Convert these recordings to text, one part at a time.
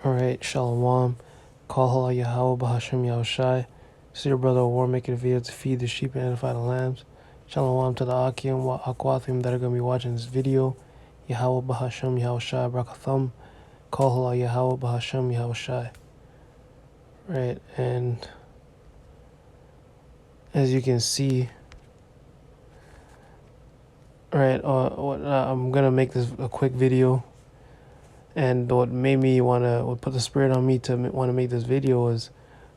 Alright, Shalom. Call Allah Yahweh Bahashem Yahushai. See your brother War making a video to feed the sheep and edify the lambs. Shalom to the Akim wa Akwathim that are going to be watching this video. Yahweh Bahashem Yahushai Brakathum. Call Allah Yahweh Bahashem Yahushai. Right, and as you can see, right, I'm going to make this a quick video. And what made me what put the spirit on me to want to make this video is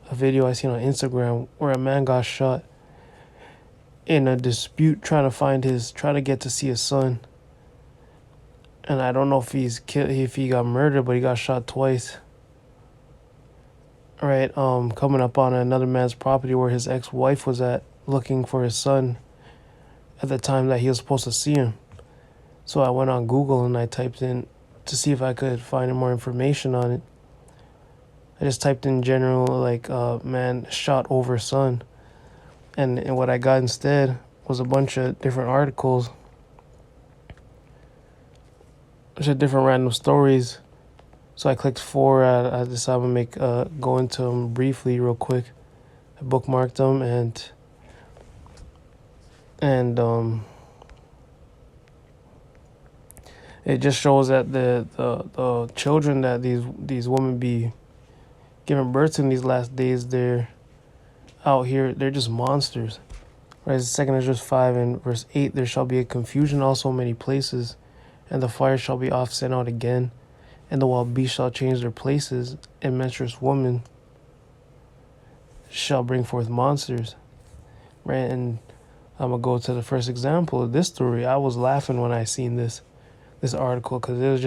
a video I seen on Instagram where a man got shot in a dispute trying to get to see his son. And I don't know if if he got murdered, but he got shot twice. Right, coming up on another man's property where his ex-wife was at, looking for his son at the time that he was supposed to see him. So I went on Google and I typed in to see if I could find more information on it. I just typed in general, like, man shot over son. And what I got instead was a bunch of different articles, a bunch of different random stories. So I clicked 4. I decided to go into them briefly real quick. I bookmarked them and it just shows that the children that these women be giving birth to in these last days, they're out here, they're just monsters. Right, 2 Ezra 5 and verse 8, there shall be a confusion also in many places, and the fire shall be oft sent out again, and the wild beasts shall change their places, and menstruous women shall bring forth monsters. Right, and I'm gonna go to the first example of this story. I was laughing when I seen this article because it was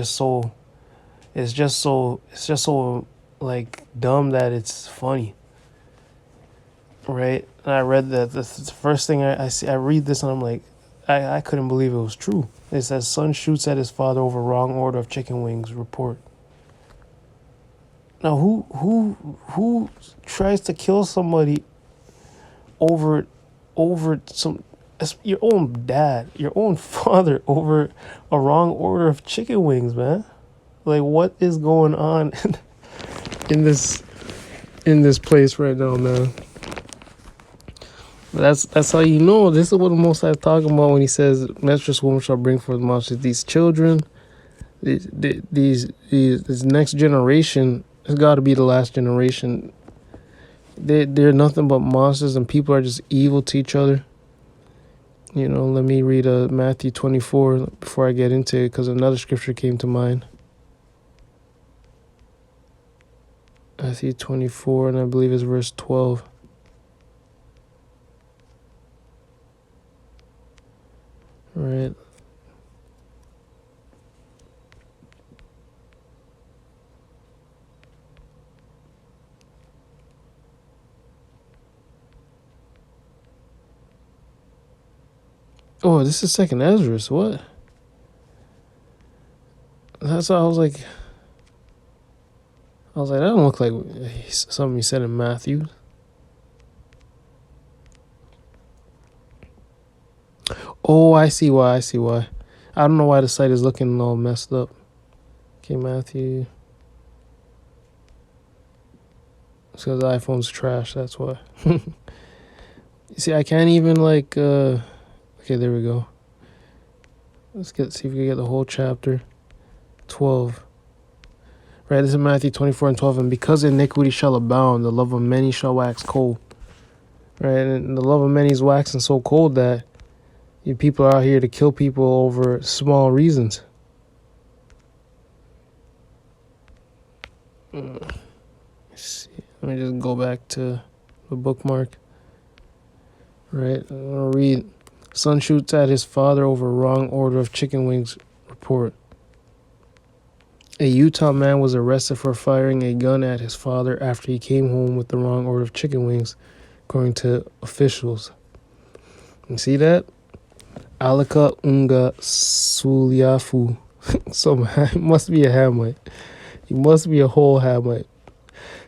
it's just so like dumb that it's funny. Right, and I read that the first thing I see, I read this and I'm like, I couldn't believe it was true. It says son shoots at his father over wrong order of chicken wings report. Now who tries to kill somebody over some, your own dad, your own father, over a wrong order of chicken wings, man? Like, what is going on in this place right now, man? That's how you know. This is what the Most High is talking about when he says, "Menstruous woman shall bring forth monsters." These children, this next generation has got to be the last generation. They're nothing but monsters, and people are just evil to each other. You know, let me read Matthew 24 before I get into it, because another scripture came to mind. Matthew 24, and I believe it's verse 12. Right. Oh, this is 2 Ezra. What? That's why I was like, that don't look like something he said in Matthew. Oh, I see why. I don't know why the site is looking all messed up. Okay, Matthew. It's because the iPhone's trash, that's why. You see, I can't even like, okay, there we go. See if we can get the whole chapter. 12. Right, this is Matthew 24 and 12. And because iniquity shall abound, the love of many shall wax cold. Right, and the love of many is waxing so cold that people are out here to kill people over small reasons. Let's see. Let me just go back to the bookmark. Right, I'm going to read. Son shoots at his father over wrong order of chicken wings report. A Utah man was arrested for firing a gun at his father after he came home with the wrong order of chicken wings, according to officials. You see that? Alaka Unga Sulyafu. So he must be a Hamite. He must be a whole Hamite.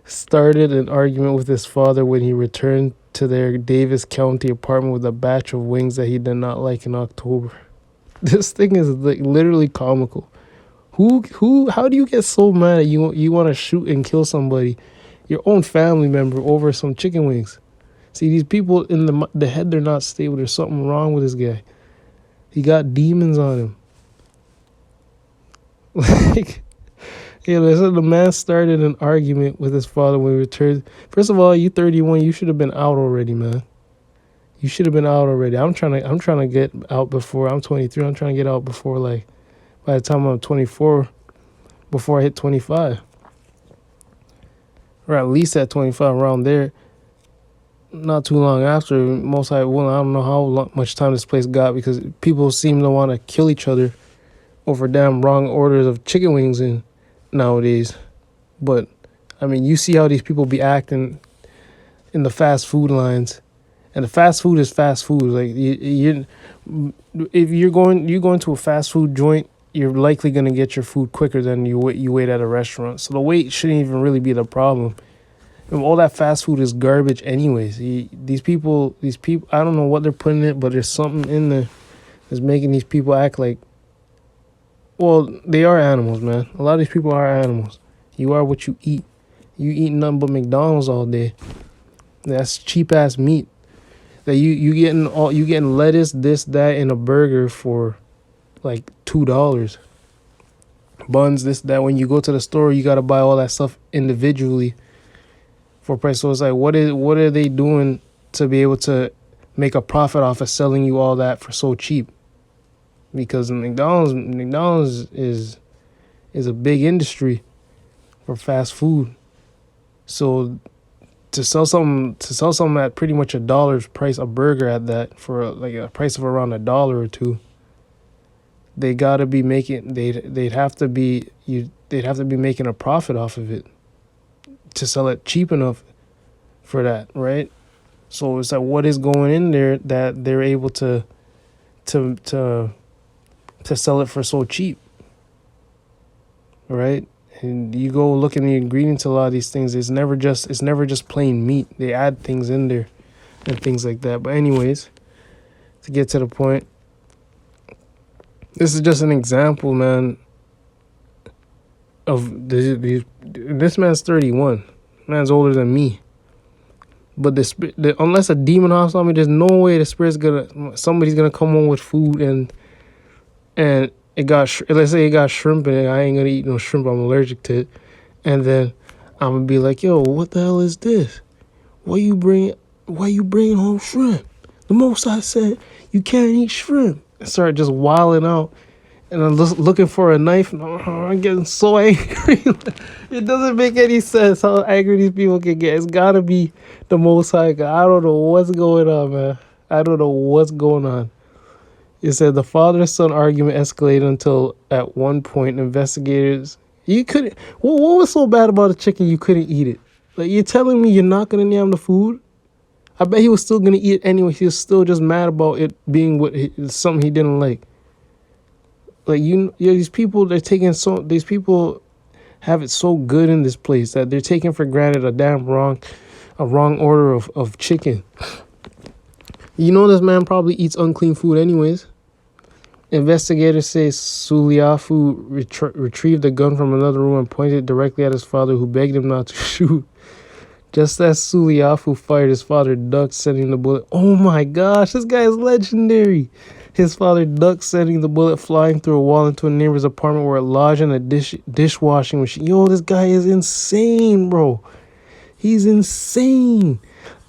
Started an argument with his father when he returned to their Davis County apartment with a batch of wings that he did not like in October. This thing is like literally comical. How do you get so mad that you want to shoot and kill somebody, your own family member, over some chicken wings? See, these people in the head, they're not stable. There's something wrong with this guy. He got demons on him. Like, yeah, listen, the man started an argument with his father when he returned. First of all, you 31, you should have been out already, man. You should have been out already. I'm trying to get out before I'm 23. I'm trying to get out before, like, by the time I'm 24, before I hit 25. Or at least at 25, around there. Not too long after, most I don't know how much time this place got, because people seem to want to kill each other over damn wrong orders of chicken wings in nowadays. But I mean, you see how these people be acting in the fast food lines, and the fast food is fast food. Like, if you're going to a fast food joint, you're likely gonna get your food quicker than you wait at a restaurant. So the wait shouldn't even really be the problem. And all that fast food is garbage anyways. These people, I don't know what they're putting in it, but there's something in there that's making these people act like, well, they are animals, man. A lot of these people are animals. You are what you eat. You eat nothing but McDonald's all day. That's cheap ass meat. That you getting lettuce, this, that, in a burger for like $2. Buns, this, that. When you go to the store, you gotta buy all that stuff individually for price. So it's like, what are they doing to be able to make a profit off of selling you all that for so cheap? Because McDonald's is a big industry for fast food. So to sell something at pretty much $1 price, a burger at that, for like a price of around $1 or $2, they gotta be making they'd have to be making a profit off of it to sell it cheap enough for that, right? So it's like, what is going in there that they're able to sell it for so cheap, right? And you go look in the ingredients, a lot of these things, it's never just plain meat. They add things in there and things like that. But anyways, to get to the point, this is just an example, man, of this man's 31. Man's older than me. But unless a demon hops on me, there's no way somebody's gonna come home with food and let's say it got shrimp in it. I ain't gonna eat no shrimp. I'm allergic to it. And then I'm gonna be like, yo, what the hell is this? Why you bringing home shrimp? The most I said, you can't eat shrimp. I started just wilding out. And I'm just looking for a knife. And I'm getting so angry. It doesn't make any sense how angry these people can get. It's got to be the Most High God. I don't know what's going on, man. I don't know what's going on. It said the father-son argument escalated until at one point investigators... You couldn't... What was so bad about the chicken you couldn't eat it? Like, you're telling me you're not going to yam the food? I bet he was still going to eat it anyway. He was still just mad about it being something he didn't like. Like, these people, these people have it so good in this place that they're taking for granted a wrong order of chicken. You know, this man probably eats unclean food anyways. Investigators say Suliafu retrieved a gun from another room and pointed it directly at his father, who begged him not to shoot. Just as Suliafu fired, his father ducked, sending the bullet. Oh my gosh, this guy is legendary. His father ducked, sending the bullet flying through a wall into a neighbor's apartment where it lodged in a dishwashing machine. Yo, this guy is insane, bro. He's insane.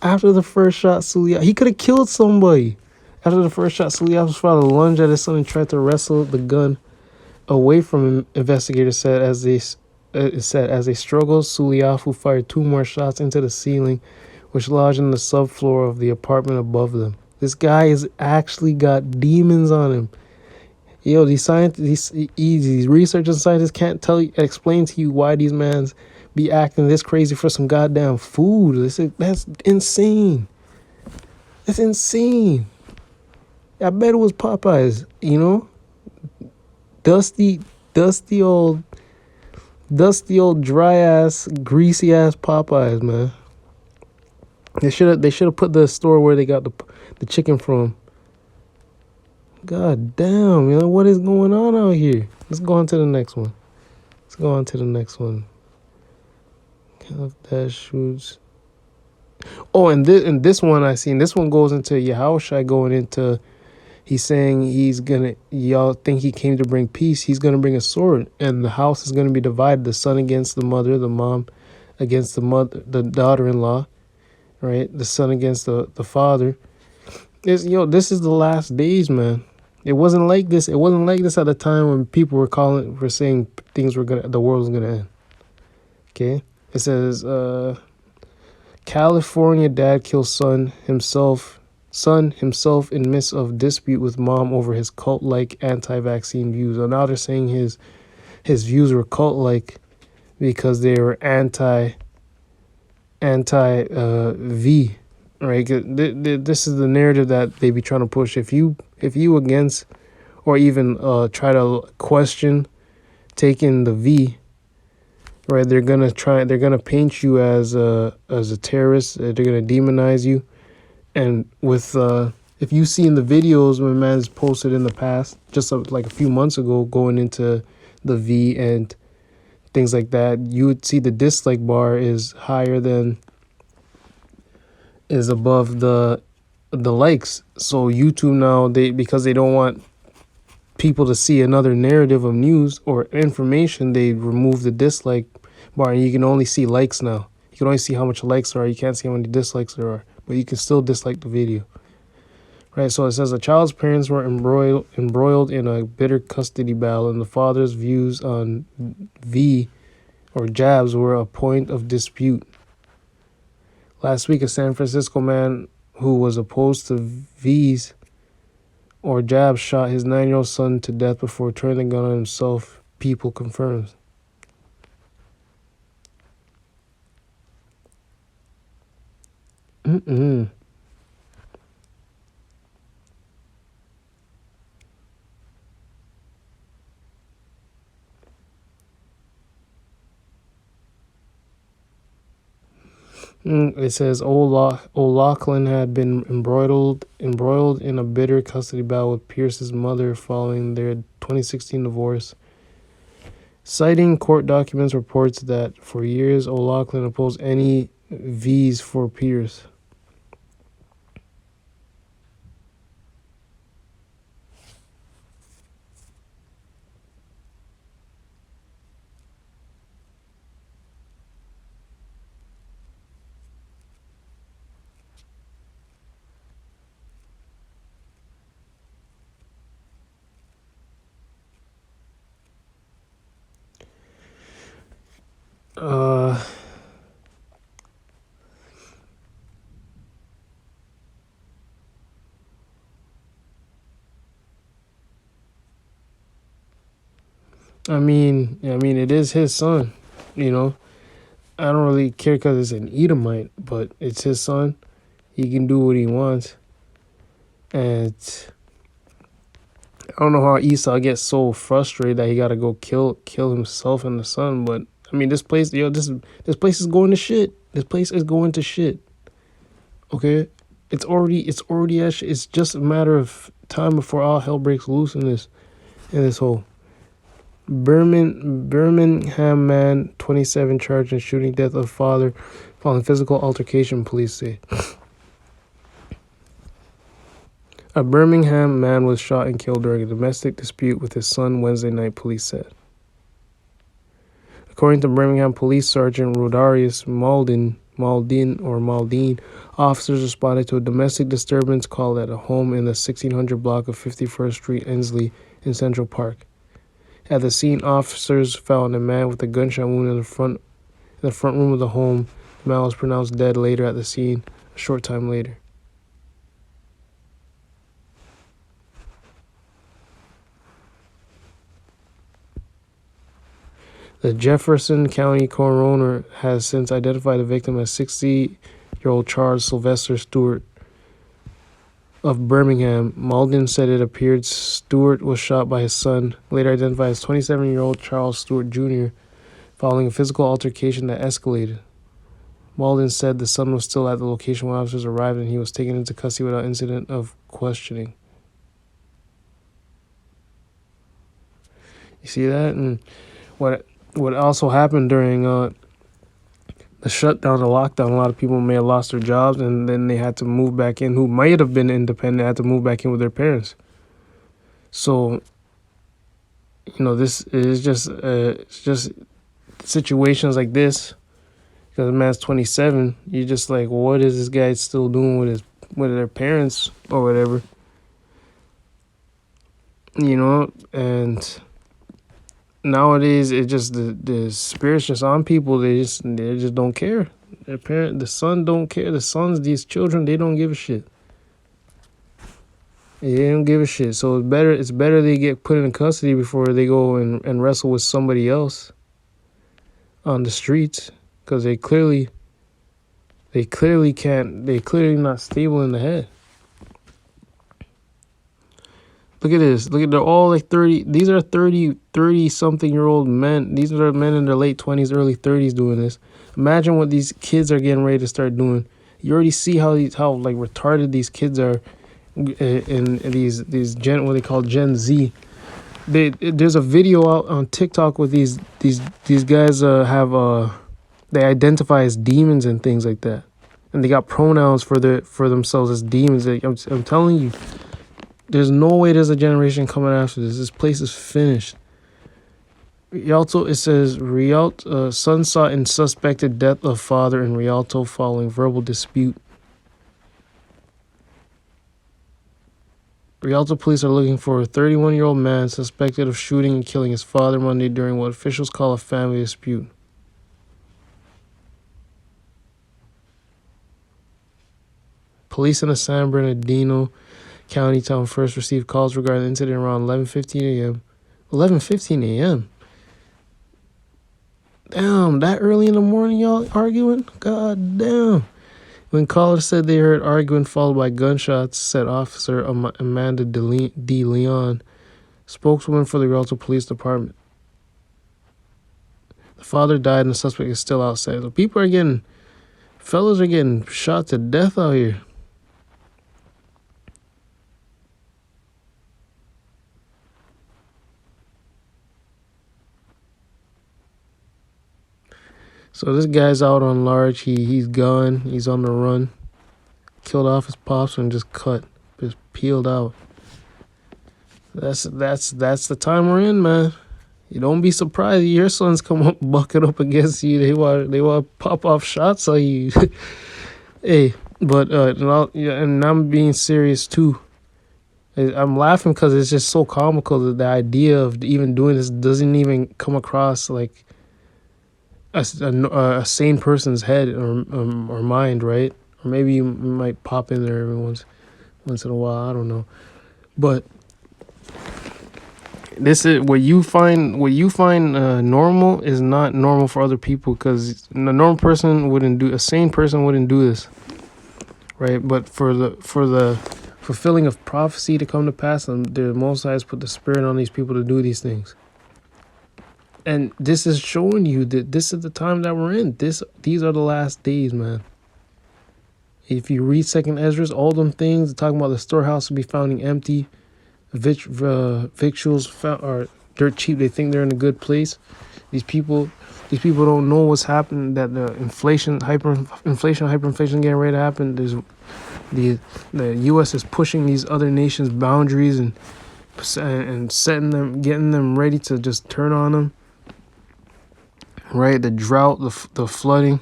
After the first shot, he could have killed somebody. After the first shot, Suliafu's father lunged at his son and tried to wrestle the gun away from him, investigators said. As they struggled, Suliafu fired 2 more shots into the ceiling, which lodged in the subfloor of the apartment above them. This guy has actually got demons on him. Yo, these researchers and scientists can't explain to you why these mans be acting this crazy for some goddamn food. That's insane. That's insane. I bet it was Popeyes, you know? Dusty old dry ass, greasy ass Popeyes, man. They should have put the store where they got the chicken from. God damn, what is going on out here? Let's go on to the next one. Let's go on to the next one. Caliph Dash shoots. Oh, and this one I seen. This one goes into Yahushua going into. He's saying y'all think he came to bring peace. He's gonna bring a sword, and the house is gonna be divided. The son against the mother, the mom against the daughter-in-law, right? The son against the father. This is the last days, man. It wasn't like this. It wasn't like this at the time when people were saying the world was gonna end. Okay, it says, California dad kills son himself in midst of dispute with mom over his cult-like anti-vaccine views. And now they're saying his views were cult-like because they were anti V, right? This is the narrative that they be trying to push. If you against or even try to question taking the V, right? They're gonna paint you as a terrorist. They're gonna demonize you. And with if you've seen the videos when man's posted in the past, just like a few months ago, going into the V and things like that, you would see the dislike bar is above the likes. So YouTube now, because they don't want people to see another narrative of news or information, they remove the dislike bar, and you can only see likes now. You can only see how much likes there are. You can't see how many dislikes there are, but you can still dislike the video. Right, so it says the child's parents were embroiled in a bitter custody battle, and the father's views on V or jabs were a point of dispute. Last week, a San Francisco man who was opposed to V's or jabs shot his 9-year-old son to death before turning the gun on himself, People confirms. It says O'Loughlin had been embroiled in a bitter custody battle with Pierce's mother following their 2016 divorce. Citing court documents reports that for years O'Loughlin opposed any V's for Pierce. I mean, it is his son, you know. I don't really care because it's an Edomite, but it's his son. He can do what he wants. And I don't know how Esau gets so frustrated that he got to go kill himself and the son. But I mean, this place is going to shit. This place is going to shit. Okay, it's already at shit. It's just a matter of time before all hell breaks loose in this hole. Birmingham man, 27, charged in shooting death of father following physical altercation, police say. A Birmingham man was shot and killed during a domestic dispute with his son Wednesday night, police said. According to Birmingham Police Sergeant Rodarius Maldine, officers responded to a domestic disturbance call at a home in the 1600 block of 51st Street, Ensley, in Central Park. At the scene, officers found a man with a gunshot wound in the front room of the home. The man was pronounced dead later at the scene, a short time later. The Jefferson County coroner has since identified the victim as 60-year-old Charles Sylvester Stewart of Birmingham. Maldon said it appeared Stewart was shot by his son, later identified as 27-year-old Charles Stewart Jr., following a physical altercation that escalated. Maldon said the son was still at the location when officers arrived and he was taken into custody without incident of questioning. You see that? And what what also happened during the shutdown, the lockdown, a lot of people may have lost their jobs, and then they had to move back in. Who might have been independent had to move back in with their parents. So, this is just it's just situations like this. Because the man's 27, you're just like, well, what is this guy still doing with their parents or whatever? And nowadays it just the spirit's just on people. They just don't care. The son don't care. The sons, these children, they don't give a shit. They don't give a shit. So it's better they get put in custody before they go and wrestle with somebody else on the streets, because they clearly not stable in the head. Look at this. They're all like 30. These are 30 something year old men. These are men in their late 20s, early 30s doing this. Imagine what these kids are getting ready to start doing. You already see how like retarded these kids are in these what they call Gen Z. There's a video out on TikTok with these guys they identify as demons and things like that, and they got pronouns for themselves as demons. I'm telling you, there's no way there's a generation coming after this. This place is finished. Rialto, it says, Rialto, son sought in suspected death of father in Rialto following verbal dispute. Rialto police are looking for a 31-year-old man suspected of shooting and killing his father Monday during what officials call a family dispute. Police in the San Bernardino County town first received calls regarding the incident around 11:15 a.m. 11:15 a.m. Damn, that early in the morning y'all arguing? God damn. When callers said they heard arguing followed by gunshots, said Officer Amanda De Leon, spokeswoman for the Rialto Police Department. The father died and the suspect is still outside. So fellas are getting shot to death out here. So this guy's out on large. He's gone. He's on the run. Killed off his pops and just peeled out. That's the time we're in, man. You don't be surprised your sons come up bucking up against you. They want to pop off shots on you. Hey, but and I'm being serious too. I'm laughing because it's just so comical that the idea of even doing this doesn't even come across like a sane person's head or mind, right? Or maybe you might pop in there every once in a while. I don't know, but this is what you find normal is not normal for other people, because a normal person a sane person wouldn't do this, right? But for the fulfilling of prophecy to come to pass, and the Most High has put the spirit on these people to do these things. And this is showing you that this is the time that we're in. These are the last days, man. If you read 2nd Esdras, all them things talking about the storehouse will be found empty, victuals are dirt cheap. They think they're in a good place. These people don't know what's happening. That the hyperinflation getting ready to happen. There's the U.S. is pushing these other nations' boundaries and setting them, getting them ready to just turn on them. Right, the drought, the flooding,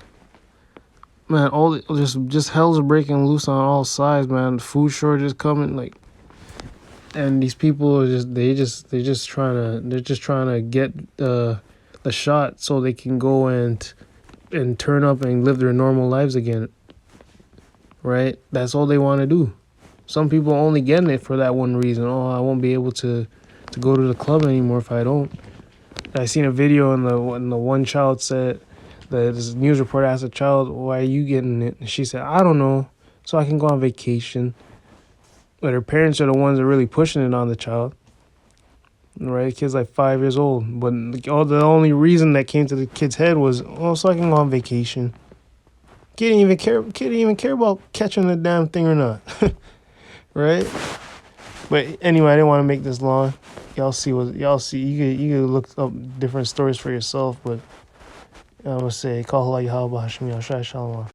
man, just hell's breaking loose on all sides, man. The food shortage is coming, and these people are just trying to get the shot so they can go and turn up and live their normal lives again. Right, that's all they want to do. Some people only getting it for that one reason. Oh, I won't be able to go to the club anymore if I don't. I seen a video and the one child said, this news reporter asked the child, why are you getting it? And she said, I don't know, so I can go on vacation. But her parents are the ones that are really pushing it on the child. Right? The kid's like 5 years old. But the only reason that came to the kid's head was, so I can go on vacation. Kid didn't even care about catching the damn thing or not. Right? But anyway, I didn't want to make this long. y'all see what y'all see. You could look up different stories for yourself, but I'm gonna say, Call Yahweh Hashem Yahshua Shalom.